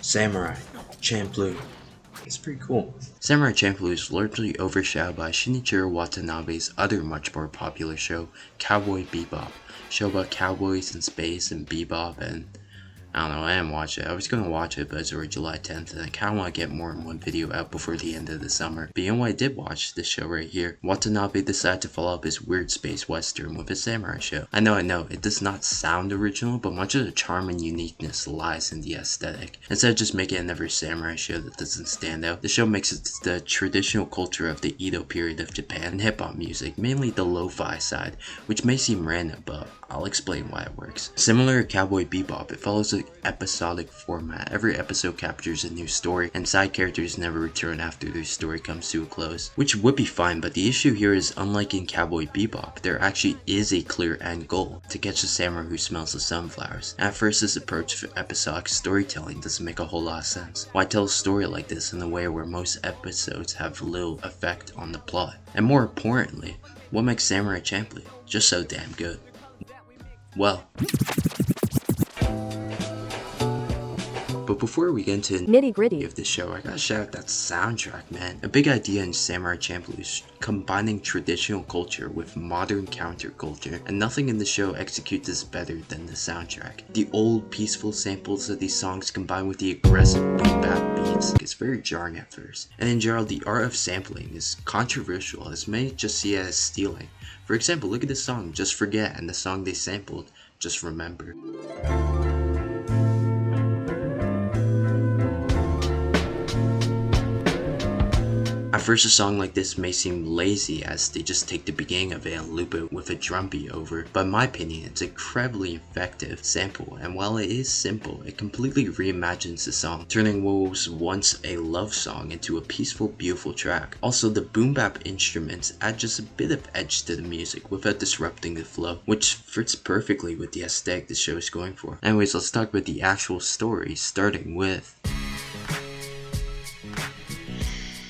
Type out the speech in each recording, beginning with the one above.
Samurai Champloo. It's pretty cool. Samurai Champloo is largely overshadowed by Shinichirō Watanabe's other much more popular show, Cowboy Bebop. A show about cowboys in space and bebop, and I don't know, I didn't watch it. I was gonna watch it, but it's already July 10th, and I kinda wanna get more than one video out before the end of the summer. But you know what I did watch? This show right here. Watanabe decided to follow up his weird space western with a samurai show. I know, it does not sound original, but much of the charm and uniqueness lies in the aesthetic. Instead of just making another samurai show that doesn't stand out, the show mixes the traditional culture of the Edo period of Japan and hip-hop music, mainly the lo-fi side, which may seem random, but I'll explain why it works. Similar to Cowboy Bebop, it follows an episodic format. Every episode captures a new story, and side characters never return after their story comes to a close, which would be fine, but the issue here is, unlike in Cowboy Bebop, there actually is a clear end goal: to catch the samurai who smells the sunflowers. At first, this approach for episodic storytelling doesn't make a whole lot of sense. Why tell a story like this in a way where most episodes have little effect on the plot? And more importantly, what makes Samurai Champloo just so damn good? Well, but before we get into the nitty-gritty of this show, I gotta shout out that soundtrack, man. A big idea in Samurai Champloo is combining traditional culture with modern counterculture, and nothing in the show executes this better than the soundtrack. The old, peaceful samples of these songs combined with the aggressive boom-bap beats is very jarring at first. And in general, the art of sampling is controversial, as many just see it as stealing. For example, look at this song, Just Forget, and the song they sampled, Just Remember. At first, a song like this may seem lazy, as they just take the beginning of it and loop it with a drum beat over, but in my opinion, it's an incredibly effective sample, and while it is simple, it completely reimagines the song, turning what was once a love song into a peaceful, beautiful track. Also, the boom bap instruments add just a bit of edge to the music without disrupting the flow, which fits perfectly with the aesthetic the show is going for. Anyways, let's talk about the actual story, starting with...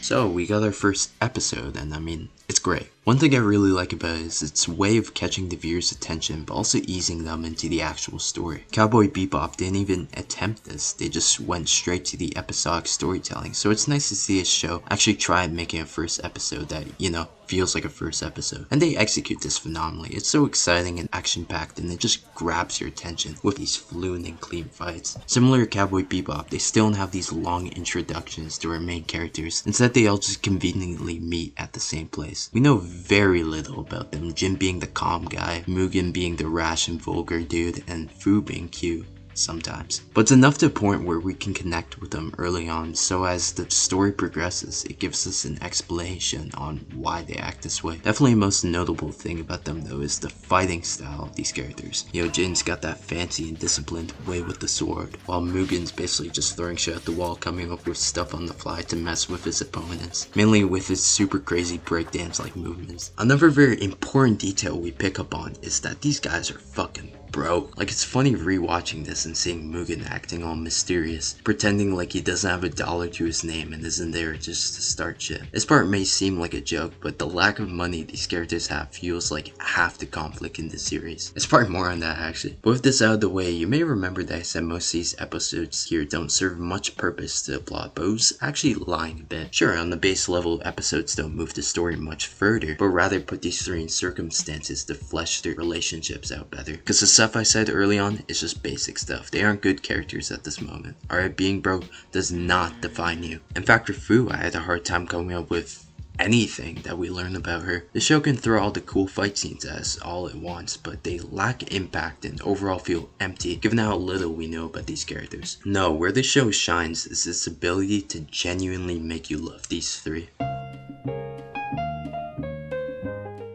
So, we got our first episode, and I mean, it's great. One thing I really like about it is its way of catching the viewer's attention, but also easing them into the actual story. Cowboy Bebop didn't even attempt this, they just went straight to the episodic storytelling, so it's nice to see a show actually try making a first episode that, you know, feels like a first episode. And they execute this phenomenally. It's so exciting and action-packed, and it just grabs your attention with these fluent and clean fights. Similar to Cowboy Bebop, they still don't have these long introductions to our main characters. Instead, they all just conveniently meet at the same place. We know very little about them, Jin being the calm guy, Mugen being the rash and vulgar dude, and Fu being cute sometimes. But it's enough to a point where we can connect with them early on, so as the story progresses, it gives us an explanation on why they act this way. Definitely the most notable thing about them though is the fighting style of these characters. You know, Jin's got that fancy and disciplined way with the sword, while Mugen's basically just throwing shit at the wall, coming up with stuff on the fly to mess with his opponents, mainly with his super crazy breakdance-like movements. Another very important detail we pick up on is that these guys are fucking broke. Like, it's funny rewatching this and seeing Mugen acting all mysterious, pretending like he doesn't have $1 to his name and isn't there just to start shit. This part may seem like a joke, but the lack of money these characters have feels like half the conflict in the series. There's probably more on that actually. But with this out of the way, you may remember that I said most of these episodes here don't serve much purpose to the plot, but I was actually lying a bit. Sure, on the base level, episodes don't move the story much further, but rather put these three in circumstances to flesh their relationships out better. Because the stuff I said early on is just basic stuff. They aren't good characters at this moment. Alright, being broke does not define you. In fact, for Fu, I had a hard time coming up with anything that we learn about her. The show can throw all the cool fight scenes at us all at once, but they lack impact and overall feel empty given how little we know about these characters. No, where the show shines is its ability to genuinely make you love these three.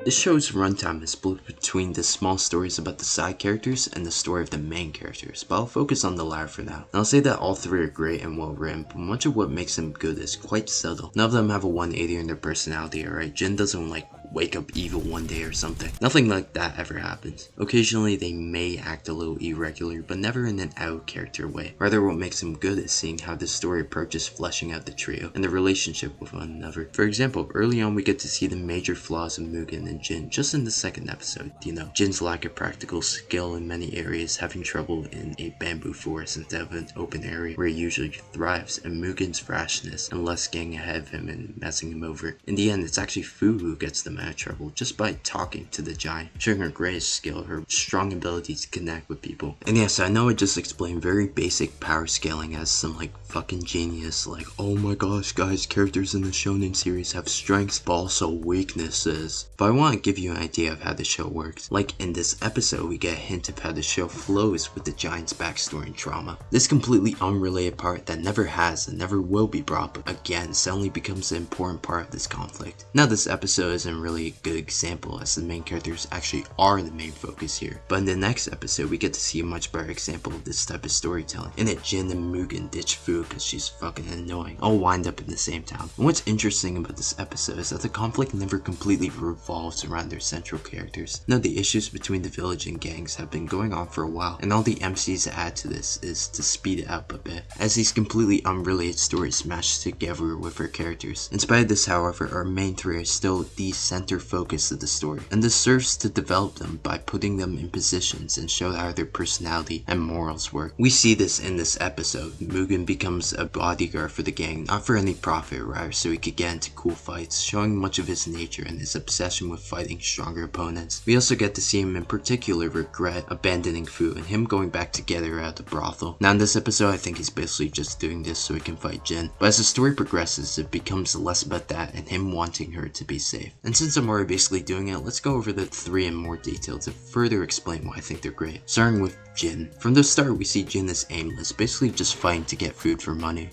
This show's runtime is split between the small stories about the side characters and the story of the main characters, but I'll focus on the latter for now. And I'll say that all three are great and well written, but much of what makes them good is quite subtle. None of them have a 180 in their personality, alright? Jin doesn't like wake up evil one day or something. Nothing like that ever happens. Occasionally they may act a little irregular, but never in an out character way. Rather, what makes them good is seeing how the story approaches fleshing out the trio and the relationship with one another. For example, early on we get to see the major flaws of Mugen and Jin just in the second episode. Jin's lack of practical skill in many areas, having trouble in a bamboo forest instead of an open area where he usually thrives, and Mugen's rashness and less getting ahead of him and messing him over. In the end, it's actually Fu who gets them out of trouble just by talking to the giant, showing her greatest skill, her strong ability to connect with people. And yes, I know I just explained very basic power scaling as some like fucking genius, like, oh my gosh guys, characters in the shonen series have strengths but also weaknesses. But I want to give you an idea of how the show works. Like in this episode, we get a hint of how the show flows with the giant's backstory and trauma. This completely unrelated part that never has and never will be brought up again suddenly becomes an important part of this conflict. Now this episode isn't really a good example as the main characters actually are the main focus here, but in the next episode we get to see a much better example of this type of storytelling. In it, Jin and Mugen ditch Fu because she's fucking annoying, all wind up in the same town. And what's interesting about this episode is that the conflict never completely revolves around their central characters. No, the issues between the village and gangs have been going on for a while, and all the MCs add to this is to speed it up a bit, as these completely unrelated stories smash together with our characters. In spite of this, however, our main three are still the center focus of the story, and this serves to develop them by putting them in positions and show how their personality and morals work. We see this in this episode. Mugen becomes a bodyguard for the gang, not for any profit, rather so he could get into cool fights, showing much of his nature and his obsession with fighting stronger opponents. We also get to see him in particular regret abandoning Fu and him going back together at the brothel. Now in this episode, I think he's basically just doing this so he can fight Jin, but as the story progresses, it becomes less about that and him wanting her to be safe. And since I'm already basically doing it, let's go over the three in more detail to further explain why I think they're great. Starting with Jin. From the start, we see Jin as aimless, basically just fighting to get food for money.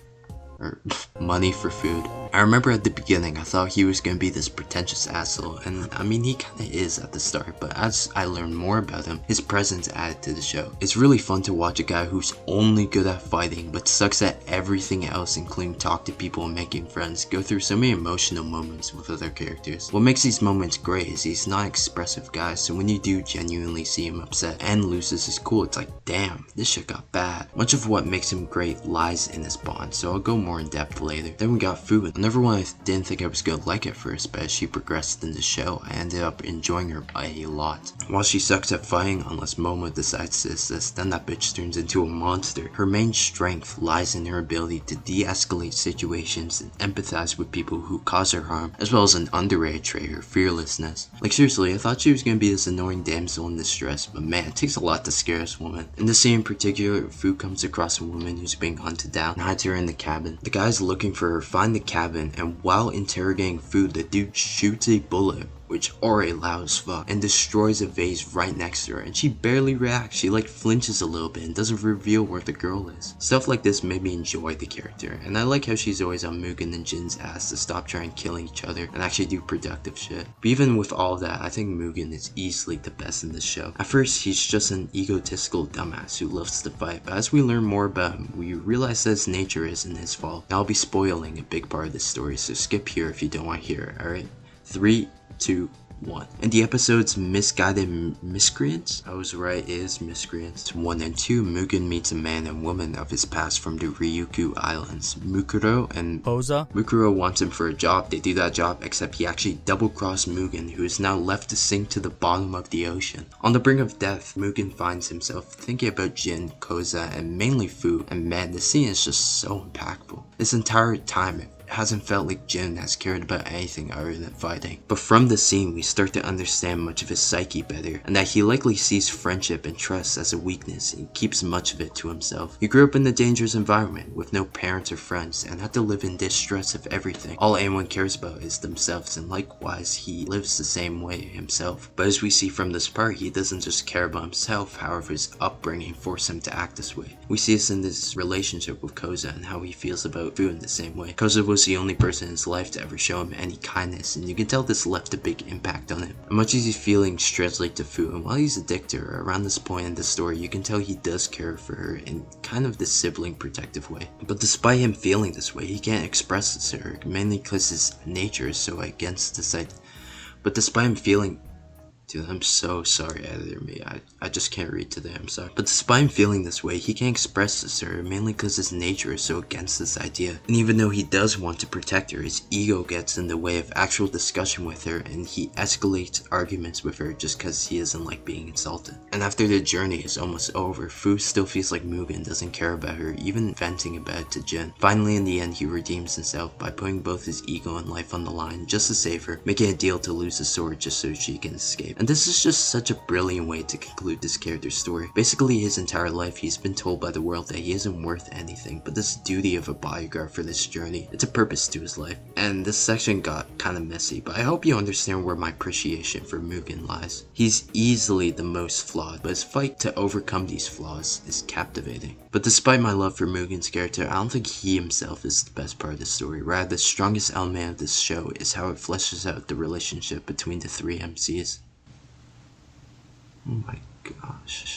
Or money for food. I remember at the beginning I thought he was going to be this pretentious asshole, and I mean he kinda is at the start, but as I learned more about him, his presence added to the show. It's really fun to watch a guy who's only good at fighting but sucks at everything else, including talk to people and making friends, go through so many emotional moments with other characters. What makes these moments great is he's not an expressive guy, so when you do genuinely see him upset and loses his cool, it's like, damn, this shit got bad. Much of what makes him great lies in his bond, so I'll go more in depth later. Then we got Fu. Another one I didn't think I was gonna like at first, but as she progressed in the show, I ended up enjoying her a lot. While she sucks at fighting, unless Momo decides to assist, then that bitch turns into a monster. Her main strength lies in her ability to de-escalate situations and empathize with people who cause her harm, as well as an underrated trait, her fearlessness. Like seriously, I thought she was gonna be this annoying damsel in distress, but man, it takes a lot to scare this woman. In this scene in particular, Fu comes across a woman who's being hunted down and hides her in the cabin. The guys looking for her find the cabin, and while interrogating Fu, the dude shoots a bullet, which already loud as fuck, and destroys a vase right next to her, and she barely reacts. She like flinches a little bit and doesn't reveal where the girl is. Stuff like this made me enjoy the character, and I like how she's always on Mugen and Jin's ass to stop trying killing each other and actually do productive shit. But even with all that, I think Mugen is easily the best in this show. At first, he's just an egotistical dumbass who loves to fight, but as we learn more about him, we realize that his nature isn't his fault. Now I'll be spoiling a big part of this story, so skip here if you don't want to hear it, alright? 3, 2, 1. In the episode's Misguided Miscreants, I was right, it is Miscreants 1 and 2, Mugen meets a man and woman of his past from the Ryukyu Islands, Mukuro and Poza. Mukuro wants him for a job. They do that job, except he actually double-crossed Mugen, who is now left to sink to the bottom of the ocean. On the brink of death, Mugen finds himself thinking about Jin, Koza, and mainly Fu, and man, the scene is just so impactful. This entire time, it hasn't felt like Jin has cared about anything other than fighting. But from the scene, we start to understand much of his psyche better, and that he likely sees friendship and trust as a weakness and keeps much of it to himself. He grew up in a dangerous environment with no parents or friends and had to live in distress of everything. All anyone cares about is themselves, and likewise he lives the same way himself. But as we see from this part, he doesn't just care about himself, however his upbringing forced him to act this way. We see this in this relationship with Koza and how he feels about Fu in the same way. Koza was the only person in his life to ever show him any kindness, and you can tell this left a big impact on him. As much as his feelings translate to Fu, and while he's a dictator, around this point in the story you can tell he does care for her in kind of this sibling protective way. But despite him feeling this way, he can't express this to her, mainly because his nature is so against this idea. But despite him feeling... Dude, I'm so sorry, editor me. I just can't read today, I'm sorry. But despite him feeling this way, he can't express this to her, mainly because his nature is so against this idea. And even though he does want to protect her, his ego gets in the way of actual discussion with her, and he escalates arguments with her just because he doesn't like being insulted. And after the journey is almost over, Fu still feels like Mugen doesn't care about her, even venting about it to Jin. Finally, in the end, he redeems himself by putting both his ego and life on the line just to save her, making a deal to lose his sword just so she can escape. And this is just such a brilliant way to conclude this character's story. Basically, his entire life he's been told by the world that he isn't worth anything, but this duty of a bodyguard for this journey, it's a purpose to his life. And this section got kinda messy, but I hope you understand where my appreciation for Mugen lies. He's easily the most flawed, but his fight to overcome these flaws is captivating. But despite my love for Mugen's character, I don't think he himself is the best part of the story. Rather, the strongest element of this show is how it fleshes out the relationship between the three MCs. Oh my gosh.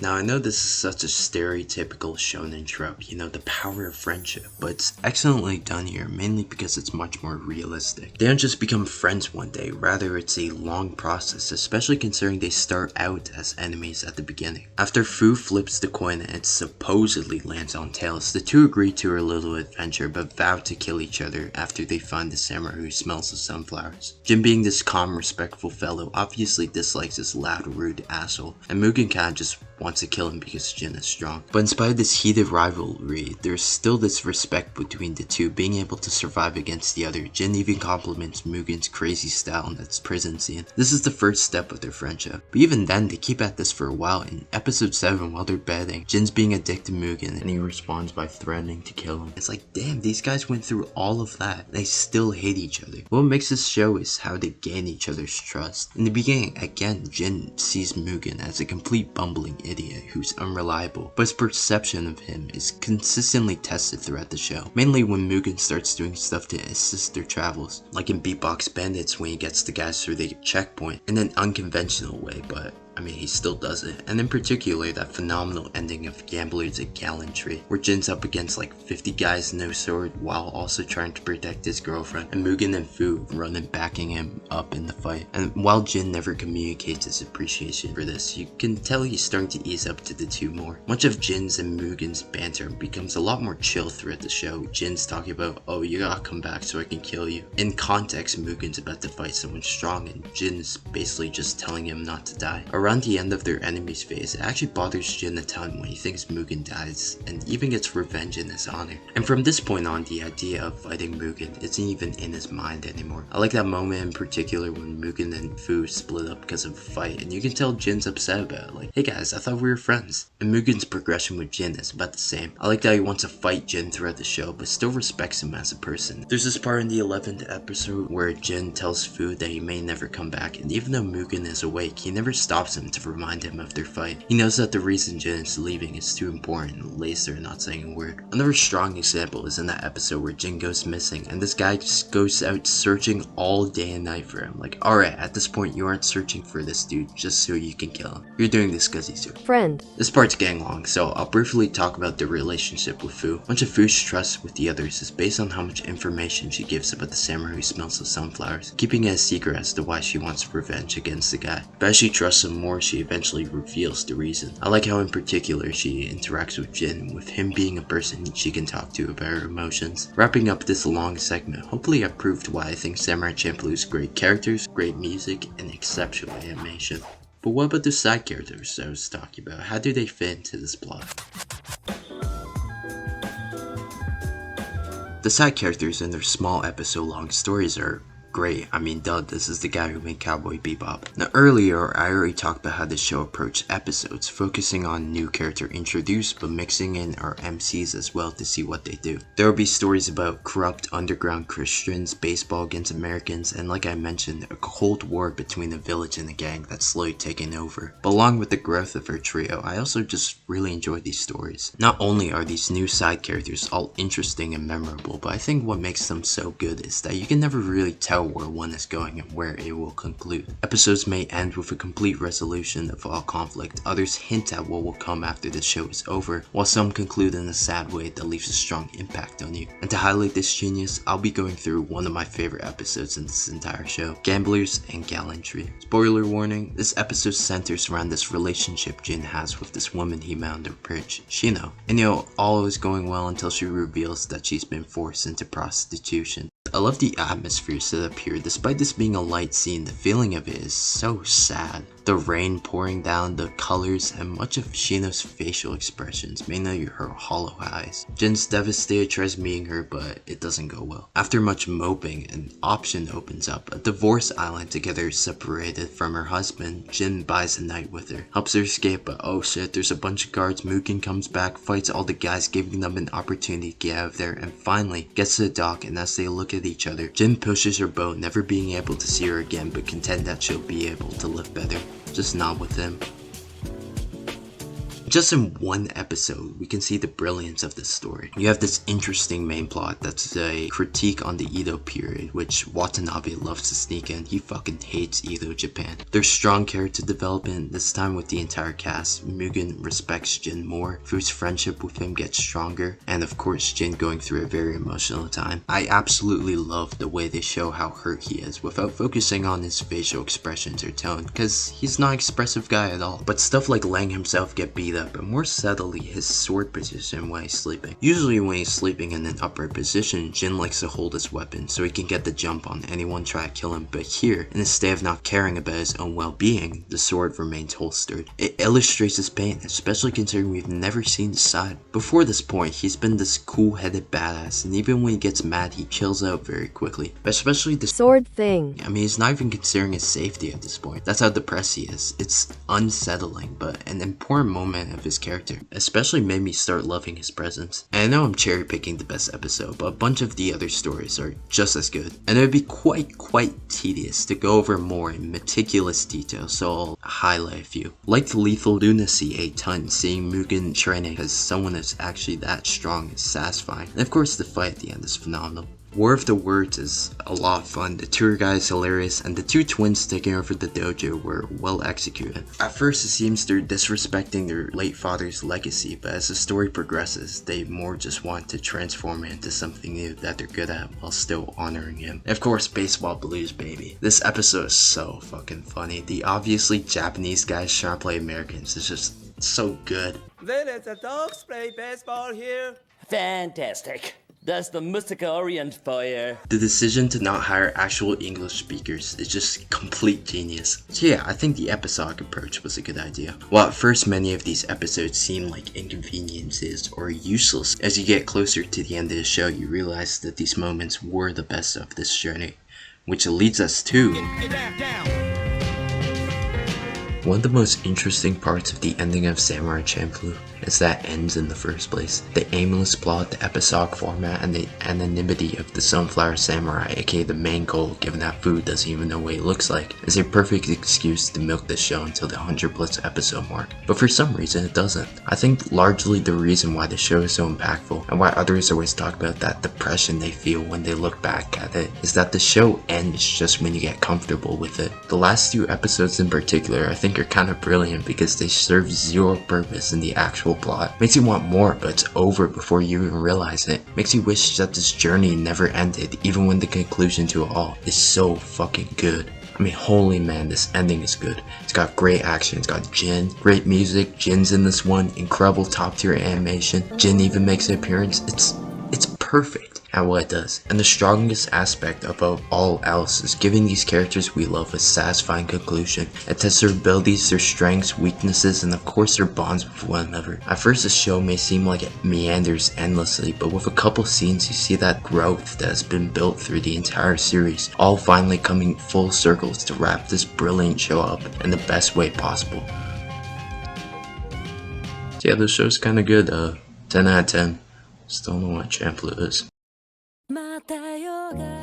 Now I know this is such a stereotypical shonen trope, you know, the power of friendship, but it's excellently done here, mainly because it's much more realistic. They don't just become friends one day, rather it's a long process, especially considering they start out as enemies at the beginning. After Fu flips the coin and it supposedly lands on tails, the two agree to a little adventure but vow to kill each other after they find the samurai who smells the sunflowers. Jin, being this calm, respectful fellow, obviously dislikes this loud, rude asshole, and Mugen kinda just wants to kill him because Jin is strong. But in spite of this heated rivalry, there's still this respect between the two, being able to survive against the other. Jin even compliments Mugen's crazy style in that prison scene. This is the first step of their friendship. But even then, they keep at this for a while. In episode 7, while they're bedding, Jin's being a dick to Mugen and he responds by threatening to kill him. It's like, damn, these guys went through all of that and they still hate each other. What makes this show is how they gain each other's trust. In the beginning, again, Jin sees Mugen as a complete bumbling idiot who's unreliable, but his perception of him is consistently tested throughout the show, mainly when Mugen starts doing stuff to assist their travels, like in Beatbox Bandits when he gets the guys through the checkpoint in an unconventional way, but I mean, he still does it. And in particular, that phenomenal ending of Gambler's Gallantry, where Jin's up against like 50 guys no sword while also trying to protect his girlfriend, and Mugen and Fu run and backing him up in the fight. And while Jin never communicates his appreciation for this, you can tell he's starting to ease up to the two more. Much of Jin's and Mugen's banter becomes a lot more chill throughout the show. Jin's talking about, oh, you gotta come back so I can kill you. In context, Mugen's about to fight someone strong, and Jin's basically just telling him not to die. Around the end of their enemies phase, it actually bothers Jin a ton when he thinks Mugen dies, and even gets revenge in his honor. And from this point on, the idea of fighting Mugen isn't even in his mind anymore. I like that moment in particular when Mugen and Fu split up because of a fight, and you can tell Jin's upset about it, like, hey guys, I thought we were friends. And Mugen's progression with Jin is about the same. I like that he wants to fight Jin throughout the show, but still respects him as a person. There's this part in the 11th episode where Jin tells Fu that he may never come back, and even though Mugen is awake, he never stops him to remind him of their fight. He knows that the reason Jin is leaving is too important and lays there not saying a word. Another strong example is in that episode where Jin goes missing, and this guy just goes out searching all day and night for him. Like, alright, at this point you aren't searching for this dude just so you can kill him. You're doing this because he's your friend. This part's getting long, so I'll briefly talk about their relationship with Fu. Much of Fu's trust with the others is based on how much information she gives about the samurai who smells the sunflowers, keeping it a secret as to why she wants revenge against the guy. But as she trusts him more, she eventually reveals the reason. I like how in particular she interacts with Jin, with him being a person she can talk to about her emotions. Wrapping up this long segment, hopefully I proved why I think Samurai Champloo's great characters, great music, and exceptional animation. But what about the side characters I was talking about? How do they fit into this plot? The side characters in their small episode-long stories are great. I mean, duh, this is the guy who made Cowboy Bebop. Now earlier, I already talked about how this show approached episodes, focusing on new character introduced, but mixing in our MCs as well to see what they do. There will be stories about corrupt underground Christians, baseball against Americans, and like I mentioned, a cold war between a village and a gang that's slowly taking over. But along with the growth of her trio, I also just really enjoy these stories. Not only are these new side characters all interesting and memorable, but I think what makes them so good is that you can never really tell tell where one is going and where it will conclude. Episodes may end with a complete resolution of all conflict, others hint at what will come after the show is over, while some conclude in a sad way that leaves a strong impact on you. And to highlight this genius, I'll be going through one of my favorite episodes in this entire show, Gamblers and Gallantry. Spoiler warning, this episode centers around this relationship Jin has with this woman he met on the bridge, Shino. And all is going well until she reveals that she's been forced into prostitution. I love the atmosphere set up here. Despite this being a light scene, the feeling of it is so sad. The rain pouring down, the colors, and much of Shino's facial expressions, mainly her hollow eyes. Jin's devastated, tries meeting her, but it doesn't go well. After much moping, an option opens up. A divorce island together, separated from her husband. Jin buys a night with her, helps her escape, but oh shit, there's a bunch of guards. Mugen comes back, fights all the guys, giving them an opportunity to get out of there, and finally gets to the dock. And as they look at each other, Jin pushes her boat, never being able to see her again, but content that she'll be able to live better. Just not with him. Just in one episode, we can see the brilliance of this story. You have this interesting main plot that's a critique on the Edo period, which Watanabe loves to sneak in. He fucking hates Edo Japan. There's strong character development, this time with the entire cast. Mugen respects Jin more, whose friendship with him gets stronger, and of course Jin going through a very emotional time. I absolutely love the way they show how hurt he is without focusing on his facial expressions or tone, because he's not an expressive guy at all. But stuff like letting himself get beat up, but more subtly his sword position when he's sleeping. Usually when he's sleeping in an upright position, Jin likes to hold his weapon so he can get the jump on anyone trying to kill him, but here, in a state of not caring about his own well-being, the sword remains holstered. It illustrates his pain, especially considering we've never seen his side. Before this point, he's been this cool-headed badass, and even when he gets mad, he chills out very quickly. But especially the sword thing. I mean, he's not even considering his safety at this point. That's how depressed he is. It's unsettling, but an important moment of his character, especially made me start loving his presence. And I know I'm cherry picking the best episode, but a bunch of the other stories are just as good. And it would be quite tedious to go over more in meticulous detail, so I'll highlight a few. Like the lethal lunacy a ton, seeing Mugen training as someone that's actually that strong is satisfying. And of course the fight at the end is phenomenal. War of the Words is a lot of fun, the tour guide is hilarious, and the two twins taking over the dojo were well executed. At first it seems they're disrespecting their late father's legacy, but as the story progresses, they more just want to transform it into something new that they're good at while still honoring him. And of course, baseball blues, baby. This episode is so fucking funny. The obviously Japanese guys trying to play Americans is just so good. Then it's the dogs play baseball here. Fantastic. That's the mystical Orient for you. The decision to not hire actual English speakers is just complete genius. So yeah, I think the episodic approach was a good idea. While at first many of these episodes seem like inconveniences or useless, as you get closer to the end of the show you realize that these moments were the best of this journey. Which leads us to... one of the most interesting parts of the ending of Samurai Champloo is that ends in the first place. The aimless plot, the episodic format, and the anonymity of the Sunflower Samurai, aka the main goal, given that food doesn't even know what he looks like, is a perfect excuse to milk this show until the 100+ episode mark. But for some reason it doesn't. I think largely the reason why the show is so impactful, and why others always talk about that depression they feel when they look back at it, is that the show ends just when you get comfortable with it. The last two episodes in particular I think are kind of brilliant because they serve zero purpose in the actual plot. Makes you want more, but it's over before you even realize it. Makes you wish that this journey never ended, even when the conclusion to it all is so fucking good. I mean, holy man, this ending is good. It's got great action, it's got Jin, great music, Jin's in this one, incredible top tier animation, Jin even makes an appearance. It's perfect at what it does. And the strongest aspect above all else is giving these characters we love a satisfying conclusion. It tests their abilities, their strengths, weaknesses, and of course their bonds with one another. At first the show may seem like it meanders endlessly, but with a couple scenes you see that growth that has been built through the entire series, all finally coming full circles to wrap this brilliant show up in the best way possible. So yeah, this show's kinda good, 10 out of 10. Still don't know what Champloo is.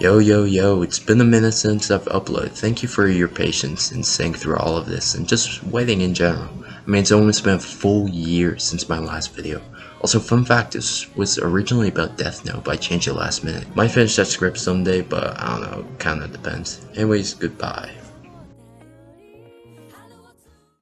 Yo, it's been a minute since I've uploaded. Thank you for your patience in staying through all of this and just waiting in general. I mean, it's almost been a full year since my last video. Also, fun fact, this was originally about Death Note, but I changed it last minute. Might finish that script someday, but I don't know, kinda depends. Anyways, goodbye.